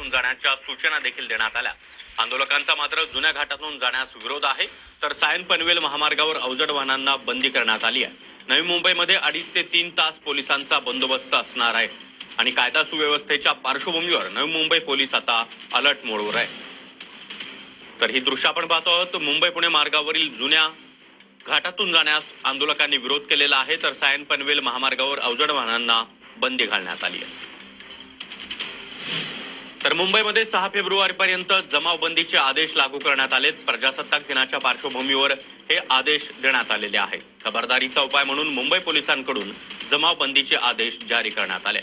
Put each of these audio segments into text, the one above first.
घाटातून जाण्याच्या सूचना देखील देण्यात आल्या। आंदोलकांचा मात्र जुन्या घाटातून जाण्यास विरोध आहे, तर सायन पनवेल महामार्गावर अवजड वाहनांना बंदी करण्यात आली आहे। नवी मुंबईमध्ये 2.5 ते 3 तास पोलिसांचा बंदोबस्त असणार आहे आणि कायदा सुव्यवस्थेच्या पार्श्वभूमीवर नवी मुंबई पोलीस आता अलर्ट मोडवर आहे। तर ही दृश्य आपण पाहतो आहोत। मुंबई पुणे मार्गावरील जुन्या घाटातून जाण्यास आंदोलकांनी विरोध केलेला आहे, तर सायन पनवेल महामार्गावर अवजड वाहनांना बंदी घालण्यात आली आहे। तर मुंबईमध्ये 6 फेब्रुवारीपर्यंत जमावबंदीचे आदेश लागू करण्यात आलेत। प्रजासत्ताक दिनाच्या पार्श्वभूमीवर हे आदेश देण्यात आलेले आहेत। खबरदारीचा उपाय म्हणून मुंबई पोलिसांकडून जमावबंदीचे आदेश जारी करण्यात आले।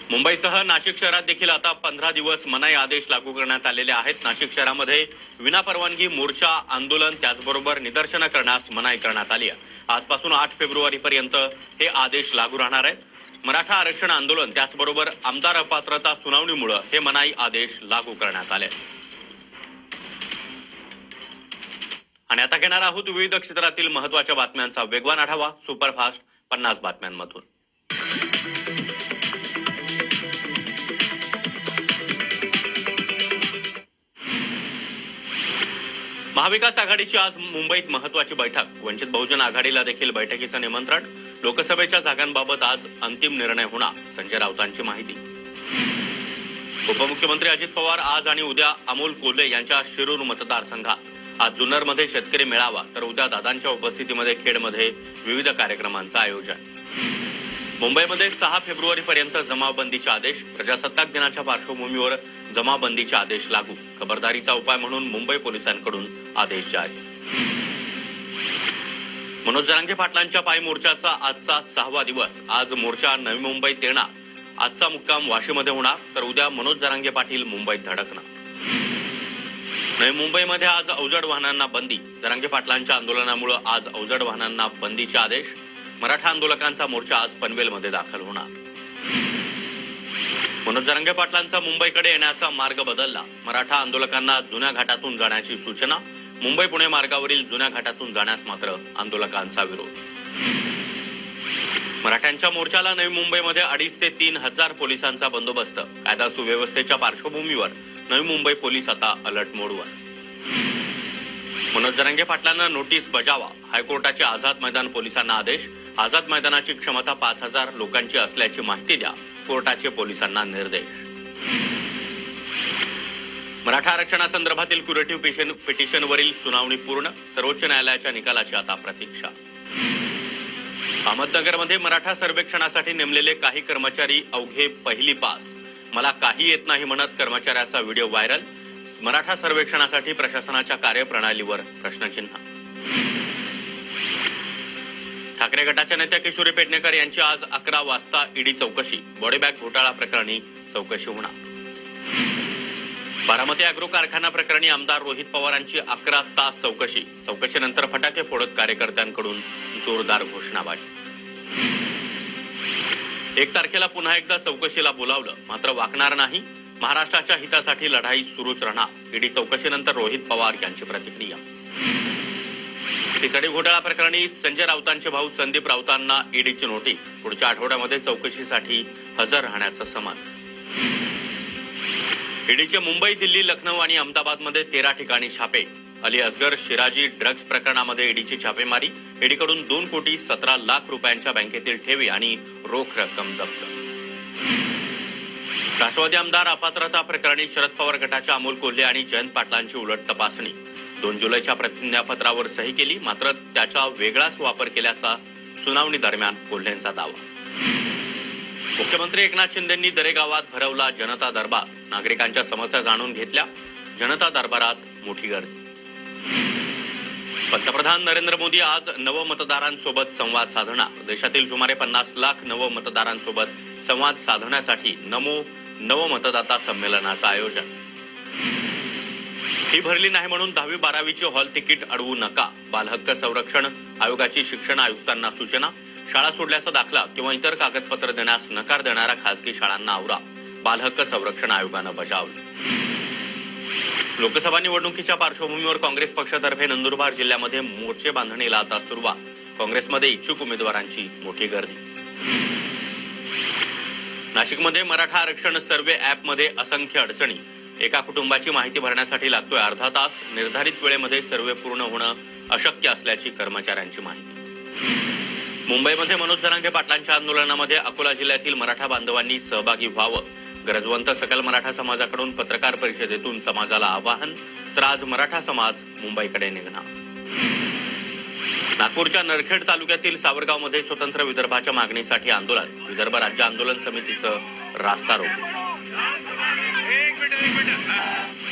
मुंबईसह नाशिक शहरात देखील आता 15 दिवस मनाई आदेश लागू करण्यात आलेले आहेत। नाशिक शहरामध्ये विनापरवानगी मोर्चा, आंदोलन त्याचबरोबर निदर्शनं करण्यास मनाई करण्यात आली आहे। आजपासून 8 फेब्रुवारीपर्यंत हे आदेश लागू राहणार आहेत। मराठा आरक्षण आंदोलन त्याचबरोबर आमदार अपात्रता सुनावणीमुळे हे मनाई आदेश लागू करण्यात आले। आणि आता घेणार आहोत विविध क्षेत्रातील महत्त्वाच्या बातम्यांचा वेगवान आढावा सुपरफास्ट 50 बातम्यांमधून। महाविकास आघाडीची आज मुंबईत महत्त्वाची बैठक। वंचित बहुजन आघाडीला देखील बैठकीचं निमंत्रण। लोकसभेच्या जागांबाबत आज अंतिम निर्णय होणार, संजय राऊतांची माहिती। उपमुख्यमंत्री अजित पवार आज आणि उद्या अमोल कोल्हे यांच्या शिरूर मतदारसंघात। आज जुन्नरमध्ये शेतकरी मेळावा, तर उद्या दादांच्या उपस्थितीमध्ये खेडमध्ये विविध कार्यक्रमांचं आयोजन। मुंबईमध्ये 6 फेब्रुवारीपर्यंत जमावबंदीचे आदेश। प्रजासत्ताक दिनाच्या पार्श्वभूमीवर जमावबंदीचे आदेश लागू। खबरदारीचा उपाय म्हणून मुंबई पोलिसांकडून आदेश जारी। मनोज जरांगे पाटलांच्या पायी मोर्चाचा आजचा 6वा दिवस। आज मोर्चा नवी मुंबईत येणार। आजचा मुक्काम वाशीमध्ये होणार, तर उद्या मनोज जरांगे पाटील मुंबईत धडकणार। नवी मुंबईमध्ये आज अवजड वाहनांना बंदी। जरांगे पाटलांच्या आंदोलनामुळे आज अवजड वाहनांना बंदीचे आदेश। मराठा आंदोलकांचा मोर्चा आज पनवेलमध्ये दाखल होणार। मनोज जरांगे पाटलांचा मुंबईकडे येण्याचा मार्ग बदलला। मराठा आंदोलकांना जुन्या घाटातून जाण्याची सूचना। मुंबई पुणे मार्गावरील जुन्या घाटातून जाण्यास मात्र आंदोलकांचा विरोध। मराठ्यांच्या मोर्चाला नवी मुंबईमध्ये 2.5 ते 3 हजार पोलिसांचा बंदोबस्त। कायदा सुव्यवस्थेच्या पार्श्वभूमीवर नवी मुंबई पोलीस आता अलर्ट मोडवर। मनोज जरांगे पाटलांना नोटीस बजावा। हायकोर्टाचे आझाद मैदान पोलिसांना आदेश। आझाद मैदानाची क्षमता 5000 लोकांची असल्याची माहिती द्या, कोर्टाचे पोलिसांना निर्देश। मराठा आरक्षणासंदर्भातील क्युरेटिव्ह पिटिशनवरील सुनावणी पूर्ण। सर्वोच्च न्यायालयाच्या निकालाची आता प्रतीक्षा। अहमदनगरमध्ये मराठा सर्वेक्षणासाठी नेमलेले काही कर्मचारी अवघे पहिली पास। मला काही येत नाही म्हणत कर्मचाऱ्याचा व्हिडिओ व्हायरल। मराठा सर्वेक्षणासाठी प्रशासनाच्या कार्यप्रणालीवर प्रश्नचिन्ह। ठाकरे गटाच्या नेत्या किशोरी पेडणेकर यांची आज 11 वाजता ईडी चौकशी। बॉडीबॅग घोटाळा प्रकरणी चौकशी होणार। बारामती अॅग्रो कारखाना प्रकरणी आमदार रोहित पवारांची 11 तास चौकशी। चौकशीनंतर फटाके फोडत कार्यकर्त्यांकडून जोरदार घोषणाबाजी। 1 तारखेला पुन्हा एकदा चौकशीला बोलावलं, मात्र वाकणार नाही। महाराष्ट्राच्या हितासाठी लढाई सुरूच राहणार। ईडी चौकशीनंतर रोहित पवार यांची प्रतिक्रिया। खिचडी घोटाळा प्रकरणी संजय राऊतांचे भाऊ संदीप राऊतांना ईडीची नोटीस। पुढच्या आठवड्यामध्ये चौकशीसाठी हजर राहण्याचं समन्स। ईडीचे मुंबई, दिल्ली, लखनौ आणि अहमदाबादमध्ये 13 ठिकाणी छापे। अली असगर शिराजी ड्रग्ज प्रकरणामध्ये ईडीची छापेमारी। ईडीकडून 2,17,00,000 रुपयांच्या बँकेतील ठेवी आणि रोख रक्कम जप्त। राष्ट्रवादी आमदार अपात्रता प्रकरणी शरद पवार गटाच्या अमोल कोल्हे आणि जयंत पाटलांची उलट तपासणी। 2 जुलैच्या प्रतिज्ञापत्रावर सही केली, मात्र त्याचा वेगळाच वापर केल्याचा सुनावणी दरम्यान कोल्हेंचा दावा। मुख्यमंत्री एकनाथ शिंदेंनी दरेगावात भरवला जनता दरबार। नागरिकांच्या समस्या जाणून घेतल्या। जनता दरबारात मोठी गर्दी। पंतप्रधान नरेंद्र मोदी आज नवमतदारांसोबत संवाद साधणार। देशातील सुमारे 50 लाख नवमतदारांसोबत संवाद साधण्यासाठी नमो नवमतदाता संमेलनाचं आयोजन। फी भरली नाही म्हणून 10वी-12वीची हॉल तिकीट अडवू नका। बालहक्क संरक्षण आयोगाची शिक्षण आयुक्तांना सूचना। शाळा सोडल्याचा दाखला किंवा इतर कागदपत्र देण्यास नकार देणाऱ्या खासगी शाळांना आवरा। बालहक्क संरक्षण आयोगानं बजावलं। लोकसभा निवडणुकीच्या पार्श्वभूमीवर काँग्रेस पक्षातर्फे नंदुरबार जिल्ह्यामध्ये मोर्चे बांधणीला आता सुरुवात। काँग्रेसमध्ये इच्छुक उमेदवारांची मोठी गर्दी। नाशिकमध्ये मराठा आरक्षण सर्व्हे ॲपमध्ये असंख्य अडचणी. एका कुटुंबाची माहिती भरण्यासाठी लागतोय अर्धा तास. निर्धारित वेळेमध्ये सर्व्हे पूर्ण होणं अशक्य असल्याची कर्मचाऱ्यांची माहिती. मुंबईमध्ये मनोज जरांगे पाटलांच्या आंदोलनामध्ये अकोला जिल्ह्यातील मराठा बांधवांनी सहभागी व्हावं. गरजवंत सकल मराठा समाजाकडून पत्रकार परिषदेतून समाजाला आवाहन. तर आज मराठा समाज मुंबईकडे निघणार. नागपूरच्या नरखेड तालुक्यातील सावरगावमध्ये स्वतंत्र विदर्भाच्या मागणीसाठी आंदोलन. विदर्भ राज्य आंदोलन समितीचं रास्ता रोको.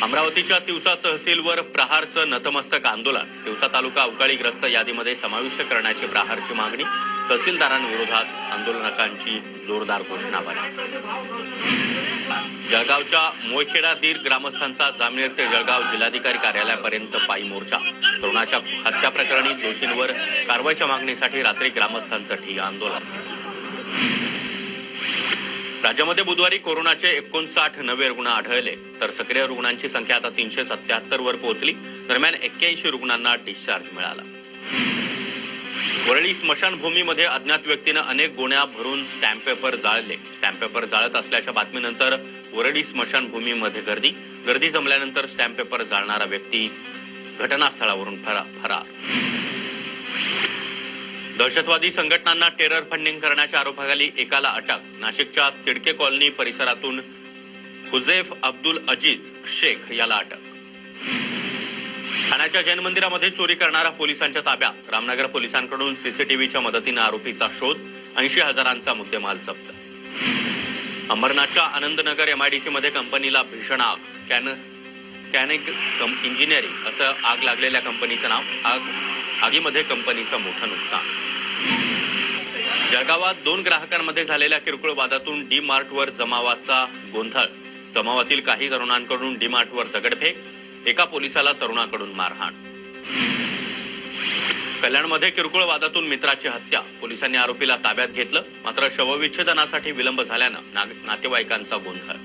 अमरावतीच्या तिवसा तहसीलवर प्रहारचं नतमस्तक आंदोलन. तिवसा तालुका अवकाळीग्रस्त यादीमध्ये समाविष्ट करण्याची प्रहारची मागणी. तहसीलदारांविरोधात आंदोलकांची जोरदार घोषणाबाजी. जळगावच्या मोयखेडा दीर ग्रामस्थांचा जामनेर ते जळगाव जिल्हाधिकारी कार्यालयापर्यंत पायी मोर्चा. तरुणाच्या हत्या प्रकरणी दोषींवर कारवाईच्या मागणीसाठी रात्री ग्रामस्थांचं ठिय्या आंदोलन. राज्यामध्ये बुधवारी कोरोनाचे 59 नवे रुग्ण आढळले. तर सक्रिय रुग्णांची संख्या आता 377 वर पोहोचली. दरम्यान 81 रुग्णांना डिस्चार्ज मिळाला. वरळी स्मशानभूमीमध्ये अज्ञात व्यक्तीनं अनेक गोण्या भरून स्टॅम्प पेपर जाळले. स्टॅम्प पेपर जाळत असल्याच्या बातमीनंतर वरळी स्मशानभूमीमध्ये गर्दी जमल्यानंतर स्टॅम्प पेपर जाळणारा व्यक्ती घटनास्थळावरून फरार. दहशतवादी संघटनांना टेरर फंडिंग करण्याच्या आरोपाखाली एकाला अटक. नाशिकच्या तिडके कॉलनी परिसरातून हुझैफ अब्दुल अजीज शेख याला अटक. ठाण्याच्या जैन मंदिरामध्ये चोरी करणारा पोलिसांच्या ताब्यात. रामनगर पोलिसांकडून सीसीटीव्हीच्या मदतीनं आरोपीचा शोध. 80,000चा मुद्देमाल जप्त. अंबरनाथच्या आनंदनगर एमआयडीसीमध्ये कंपनीला भीषण आग. कॅनिक इंजिनिअरिंग असं आग लागलेल्या कंपनीचं नाव. आगीमध्ये कंपनीचं मोठं नुकसान. जळगावात 2 ग्राहकांमध्ये झालेल्या किरकोळ वादातून डी मार्टवर जमावाचा गोंधळ. जमावातील काही तरुणांकडून डी मार्टवर दगडफेक. एका पोलिसाला तरुणाकडून मारहाण. कल्याणमध्ये किरकोळ वादातून मित्राची हत्या. पोलिसांनी आरोपीला ताब्यात घेतलं. मात्र शवविच्छेदनासाठी विलंब झाल्यानं नातेवाईकांचा गोंधळ.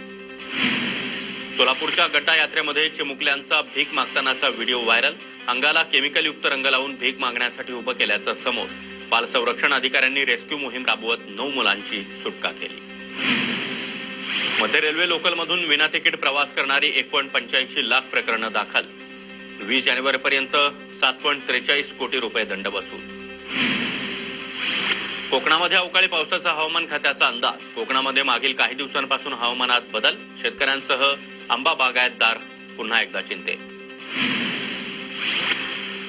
सोलापूरच्या गड्डा यात्रेमध्ये चिमुकल्यांचा भीक मागतानाचा व्हिडिओ व्हायरल. अंगाला केमिकलयुक्त रंग लावून भीक मागण्यासाठी उभं केल्याचं समोर. बाल संरक्षण अधिकाऱ्यांनी रेस्क्यू मोहीम राबवत 9 मुलांची सुटका केली. मध्य रेल्वे लोकलमधून विना तिकीट प्रवास करणारी 1.85 लाख प्रकरणं दाखल. 20 जानेवारीपर्यंत 7.43 कोटी रुपये दंड वसूल. कोकणामध्ये अवकाळी पावसाचा हवामान खात्याचा अंदाज. कोकणामध्ये मागील काही दिवसांपासून हवामानात बदल. शेतकऱ्यांसह आंबा बागायतदार पुन्हा एकदा चिंतेत.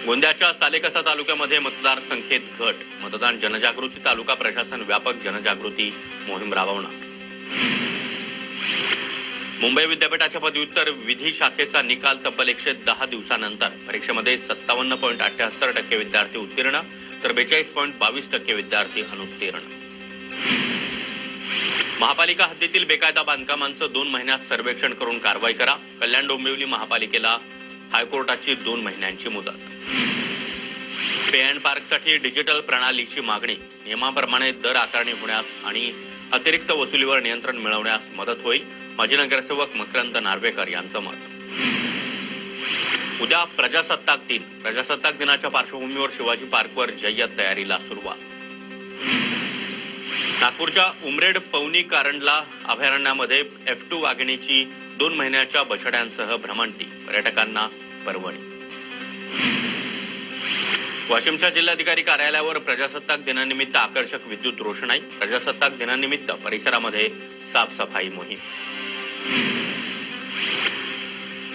गोंदियाच्या सालेकसा तालुक्यामध्ये मतदार संख्येत घट. मतदान जनजागृती. तालुका प्रशासन व्यापक जनजागृती मोहीम राबवणार. मुंबई विद्यापीठाच्या पदव्युत्तर विधी शाखेचा निकाल तब्बल 110 दिवसानंतर. परीक्षेमध्ये 57.78% विद्यार्थी उत्तीर्ण तर 42.22% विद्यार्थी अनुत्तीर्ण. महापालिका हद्दीतील बेकायदा बांधकामांचं 2 महिन्यात सर्वेक्षण करून कारवाई करा. कल्याण डोंबिवली महापालिकेला हायकोर्टाची 2 महिन्यांची मुदत. पे अँड पार्कसाठी डिजिटल प्रणालीची मागणी. नियमाप्रमाणे दर आकारणी होण्यास आणि अतिरिक्त वसुलीवर नियंत्रण मिळवण्यास मदत होईल. माजी नगरसेवक मकरंद नार्वेकर यांचं मत. उद्या प्रजासत्ताक दिन. प्रजासत्ताक दिनाच्या पार्श्वभूमीवर शिवाजी पार्कवर जय्यत तयारीला सुरुवात. नागपूरच्या उमरेड पवनी कारंडला अभयारण्यामध्ये F2 वाघिणीची 2 महिन्याच्या बछड्यांसह भ्रमंती. पर्यटकांना पर्वणी. वाशिमच्या जिल्हाधिकारी कार्यालयावर प्रजासत्ताक दिनानिमित्त आकर्षक विद्युत रोषणाई. प्रजासत्ताक दिनानिमित्त परिसरामध्ये साफसफाई मोहीम.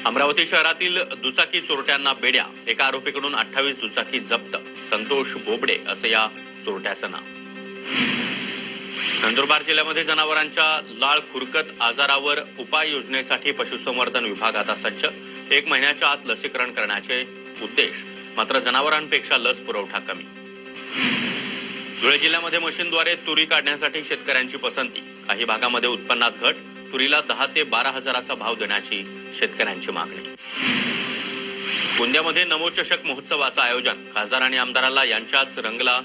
अमरावती शहरातील दुचाकी चोरट्यांना बेड्या. एका आरोपीकडून 28 दुचाकी जप्त. संतोष बोबडे असं या चोरट्याचं नाव. नंदुरबार जिल्ह्यामध्ये जनावरांच्या लाळ खुरकत आजारावर उपाययोजनेसाठी पशुसंवर्धन विभाग आता सज्ज. 1 महिन्याच्या आत लसीकरण करण्याचे उद्देश. मात्र जनावरांपेक्षा लस पुरवठा कमी. धुळे जिल्ह्यामध्ये मशीनद्वारे तुरी काढण्यासाठी शेतकऱ्यांची पसंती. काही भागामध्ये उत्पन्नात घट. तुरीला 10 ते 12 हजाराचा भाव देण्याची शेतकऱ्यांची मागणी. गोंदियामध्ये नमोचषक महोत्सवाचं आयोजन. खासदार आणि आमदाराला यांच्याच रंगला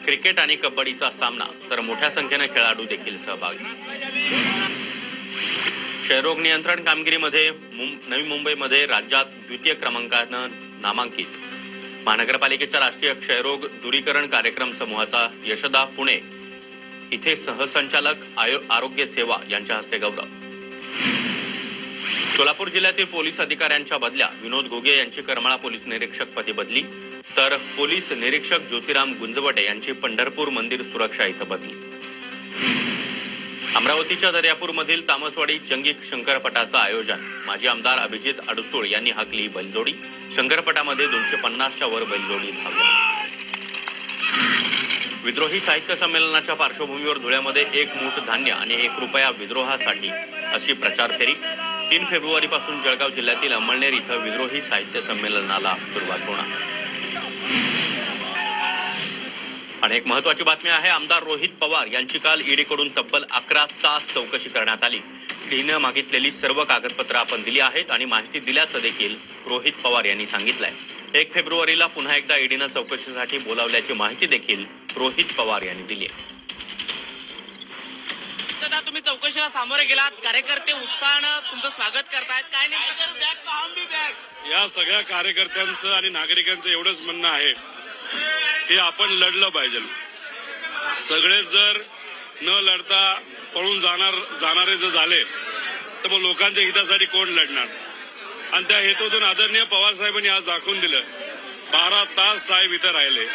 क्रिकेट आणि कबड्डीचा सामना. तर मोठ्या संख्येने खेळाडू देखील सहभागी. क्षयरोग नियंत्रण कामगिरीमध्ये नवी मुंबईमध्ये राज्यात 2य क्रमांकानं नामांकित. महानगरपालिकेच्या राष्ट्रीय क्षयरोग दूरीकरण कार्यक्रम समूहाचा यशदा पुणे इथे सहसंचालक आरोग्य सेवा यांच्या हस्ते गौरव. सोलापूर जिल्ह्यातील पोलीस अधिकाऱ्यांच्या बदल्या. विनोद घोगे यांची करमाळा पोलीस निरीक्षक पदी बदली, तर पोलीस निरीक्षक ज्योतिराम गुंजवटे यांची पंढरपूर मंदिर सुरक्षा इथं बदली. अमरावतीच्या दर्यापूरमधील तामसवाडी जंगी शंकरपटाचं आयोजन. माजी आमदार अभिजित अडसूळ यांनी हाकली बैलजोडी. शंकरपटामध्ये 250च्या वर बैलजोडी धावल्या. विद्रोही साहित्य संमेलनाच्या पार्श्वभूमीवर धुळ्यामध्ये 1 मूठ धान्य आणि 1 रुपया विद्रोहासाठी अशी प्रचार फेरी. 3 फेब्रुवारीपासून जळगाव जिल्ह्यातील अंमळनेर इथं विद्रोही साहित्य संमेलनाला सुरुवात होणार. आणि एक महत्वाची बातमी आहे. आमदार रोहित पवार यांची काल ईडीकडून तब्बल 11 तास चौकशी करण्यात आली. ईडीनं मागितलेली सर्व कागदपत्रं आपण दिली आहेत आणि माहिती दिल्याचं देखील रोहित पवार यांनी सांगितलंय. 1 फेब्रुवारीला पुन्हा एकदा ईडीनं चौकशीसाठी बोलावल्याची माहिती देखील रोहित पवार यांनी दिली आहे. तुम्ही चौकशीला सामोरे गेलात, कार्यकर्ते उत्साहानं तुमचं स्वागत करतायत, काय नेमकं? या सगळ्या कार्यकर्त्यांचं आणि नागरिकांचं एवढंच म्हणणं आहे की आपण लढलं पाहिजे. सगळे जर न लढता पळून जाणारे जर झाले तर मग लोकांच्या हितासाठी कोण लढणार? आणि त्या हेतूतून आदरणीय पवार साहेबांनी आज दाखवून दिलं. 12 तास साहेब इथं राहिले.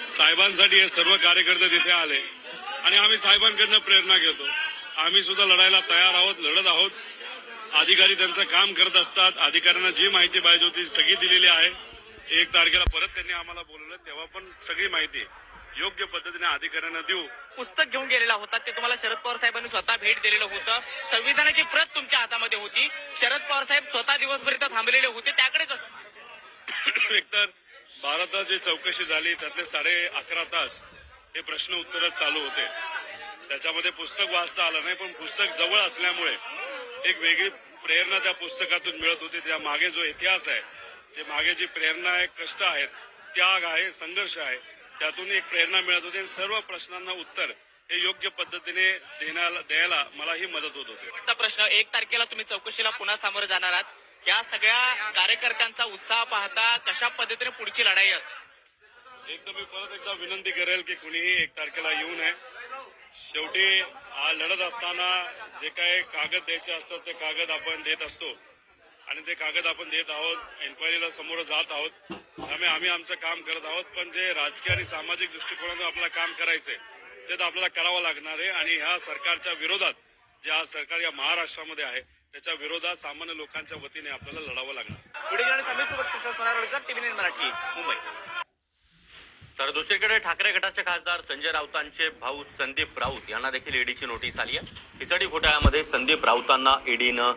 साहेबांसाठी हे सर्व कार्यकर्ते तिथे आले आणि आम्ही साहेबांकडनं प्रेरणा घेतो. आम्ही सुद्धा लढायला तयार आहोत, लढत आहोत. अधिकारी त्यांचं काम करत असतात. अधिकाऱ्यांना जी माहिती पाहिजे होती सगळी दिलेली आहे. 1 तारखेला परत त्यांनी आम्हाला बोलवलं, तेव्हा पण सगळी माहिती योग्य पद्धतीने अधिकाऱ्यांना देऊ. पुस्तक घेऊन गेलेला होता, ते तुम्हाला शरद पवार साहेबांनी स्वतः भेट दिलेलं होतं. संविधानाची प्रत तुमच्या हातामध्ये होती. शरद पवार साहेब स्वतः दिवसभर इथं थांबलेले होते, त्याकडे कसं? एकतर 12 तास जी चौकशी झाली त्यातले 11.5 तास हे प्रश्न उत्तर चालू होते. त्याच्यामध्ये पुस्तक वाचता आलं नाही, पण पुस्तक जवळ असल्यामुळे एक वेगळी प्रेरणा त्या पुस्तकातून मिळत होती. त्या मागे जो इतिहास आहे, ते मागे जी प्रेरणा आहे, कष्ट आहेत, त्याग आहे, संघर्ष आहे, त्यातून एक प्रेरणा मिळत होती. सर्व प्रश्नांना उत्तर हे योग्य पद्धतीने द्यायला मलाही मदत होत होती. प्रश्न 1 तारखेला तुम्ही चौकशीला पुन्हा सामोरे जाणार आहात. या सगळ्या कार्यकर्त्यांचा उत्साह पाहता कशा पद्धतीने पुढची लढाई असते? मी परत एकदा विनंती करेल की कुणीही 1 तारखेला येऊ नये. शेवटी लढत असताना जे काही कागद द्यायचे असतात ते कागद आपण देत असतो आणि ते कागद आपण देत आहोत. एन्क्वायरीला समोर जात आहोत. त्यामुळे आम्ही आमचं काम करत आहोत. पण जे राजकीय आणि सामाजिक दृष्टिकोनातून आपल्याला काम करायचंय ते तर आपल्याला करावं लागणार आहे. आणि ह्या सरकारच्या विरोधात जे आज सरकार या महाराष्ट्रामध्ये आहे त्याच्या विरोधात सामान्य लोकांच्या वतीने आपल्याला लढावं लागणार. पुढे जाणे समितीसोबत किशोर सोनारकर, TV9 मराठी, मुंबई. तर दुसरीकडे ठाकरे गटाचे खासदार संजय राऊतांचे भाऊ संदीप राऊत यांना देखील ईडीची नोटीस आली आहे. खिचडी घोटाळ्यामध्ये संदीप राऊतांना ईडीनं